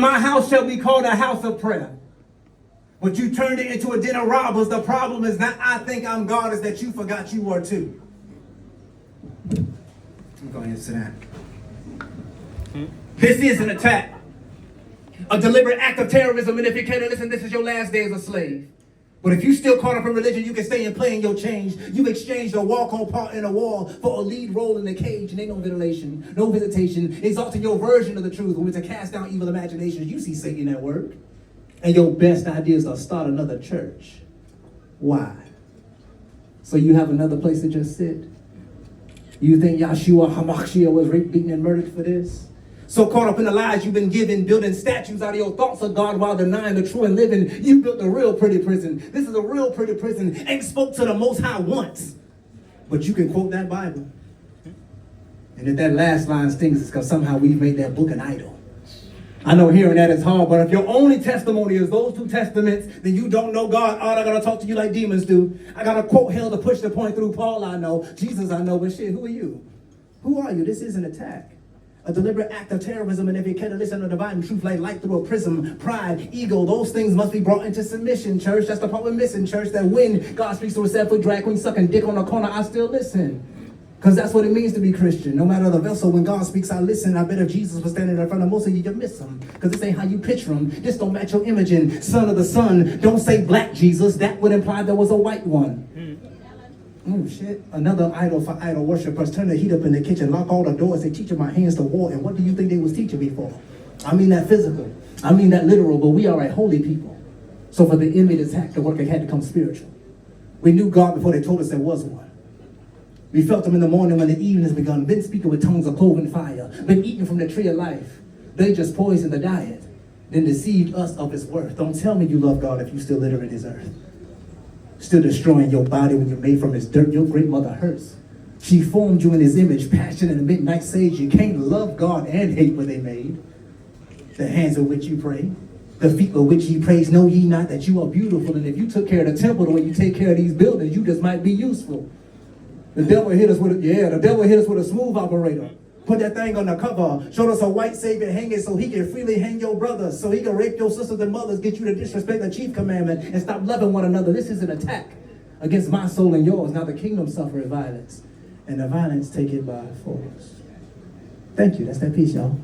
My house shall be called a house of prayer. But you turned it into a den of robbers. The problem is not I think I'm God, is that you forgot you were too. Go ahead and sit down. This is an attack. A deliberate act of terrorism, and if you can't listen, this is your last day as a slave. But if you still caught up in religion, you can stay and play in your change. You've exchanged a walk-on part in a wall for a lead role in the cage, and ain't no ventilation, no visitation, exalting your version of the truth, when to cast down evil imaginations. You see Satan at work, and your best ideas are start another church. Why? So you have another place to just sit? You think Yahshua HaMashiach was raped, beaten, and murdered for this? So caught up in the lies you've been given, building statues out of your thoughts of God while denying the true and living, you built a real pretty prison. This is a real pretty prison. Ain't spoke to the Most High once. But you can quote that Bible. And if that last line stings, it's because somehow we've made that book an idol. I know hearing that is hard, but if your only testimony is those two testaments, then you don't know God. I gotta talk to you like demons do. I gotta quote hell to push the point through. Paul I know, Jesus I know, but shit, who are you? Who are you? This is an attack. A deliberate act of terrorism, and if you can't listen to divine truth like light through a prism, pride, ego, those things must be brought into submission, church. That's the part we're missing, church, that when God speaks to a 7-foot drag queen sucking dick on the corner, I still listen. Because that's what it means to be Christian. No matter the vessel, when God speaks, I listen. I bet if Jesus was standing in front of most of you, you miss him. Because this ain't how you picture him. This don't match your imaging. Son of the Son, don't say black Jesus. That would imply there was a white one. Oh shit, another idol for idol worshipers. Turn the heat up in the kitchen, lock all the doors. They teaching my hands to war. And what do you think they was teaching me for? I mean that physical. I mean that literal, but we are a holy people. So for the enemy to attack, the work had to come spiritual. We knew God before they told us there was one. We felt him in the morning when the evening has begun. Been speaking with tongues of cloven fire. Been eating from the tree of life. They just poisoned the diet. Then deceived us of his worth. Don't tell me you love God if you still litter in his earth. Still destroying your body when you're made from his dirt. Your great mother hurts. She formed you in his image, passion in the midnight sage. You can't love God and hate what they made. The hands with which you pray, the feet with which ye praise. Know ye not that you are beautiful? And if you took care of the temple the way you take care of these buildings, you just might be useful. The devil hit us with a smooth operator. Put that thing on the cover. Showed us a white savior hanging so he can freely hang your brothers, so he can rape your sisters and mothers, get you to disrespect the chief commandment and stop loving one another. This is an attack against my soul and yours. Now the kingdom suffereth violence, and the violence take it by force. Thank you. That's that piece, y'all.